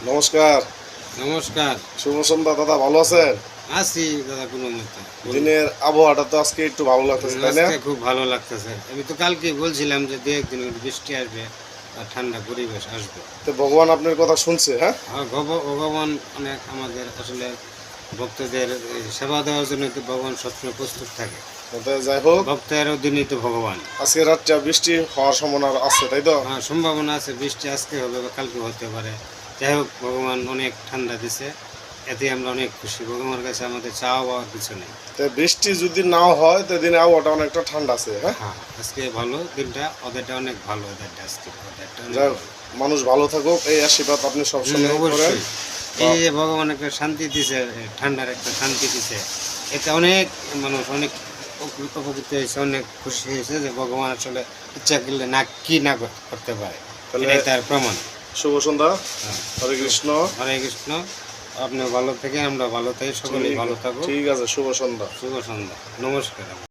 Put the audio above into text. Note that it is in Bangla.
নমস্কার। নমস্কার। শুভ সন্ধ্যা দাদা, ভালো আছেন? আছি দাদা কোনো মতে। দিনের আবহাওয়াটা তো আজকে একটু ভালো লাগতেছে, তাই না? আজকে খুব ভালো লাগতেছে। আমি তো কালকে বলছিলাম যে দু একদিন বৃষ্টি আসবে আর ঠান্ডা পরিবেশ আসবে। তো ভগবান আপনার কথা শুনছে, হ্যাঁ? আর ভগবান অনেক আমাদের আসলে ভক্তদের সেবা দেওয়ার জন্য তো ভগবান সবসময় প্রস্তুত থাকে। তো যাই হোক, ভক্তের অধীনই তো ভগবান। আজকে রাতটা বৃষ্টি হওয়ার সম্ভাবনা আছে, তাই তো? সম্ভাবনা আছে বৃষ্টি আজকে হবে বা কালকে হতে পারে। যাই হোক ভগবান অনেক ঠান্ডা দিছে, এতে আমরা অনেক খুশি। ভগবানের কাছে আমাদের চাওয়া পাওয়ার কিছু নেই। তো বৃষ্টি যদি নাও হয় তো দিনে আবহাওয়াটা অনেকটা ঠান্ডা আছে, হ্যাঁ? হ্যাঁ, আজকে ভালো দিনটা, ওদেরটা অনেক ভালো, ওদেরটা আজকে ওদেরটা অনেক যাই হোক, ভালো। মানুষ ভালো থাকুক এই আশীর্বাদ আপনি সবসময় করেন। অবশ্যই এই যে ভগবান একটা শান্তি দিছে, ঠান্ডার একটা শান্তি দিছে, এতে অনেক মানুষ অনেক উপকৃত হয়েছে, অনেক খুশি হয়েছে যে ভগবান আসলে ইচ্ছা করলে না কি না করতে পারে, তাহলে এটাই তার প্রমাণ। শুভ সন্ধ্যা। হ্যাঁ। হরে কৃষ্ণ। হরে কৃষ্ণ। আপনি ভালো থেকে আমরা ভালো থাকি, সকলেই ভালো থাকুক। ঠিক আছে, শুভ সন্ধ্যা। শুভ সন্ধ্যা। নমস্কার।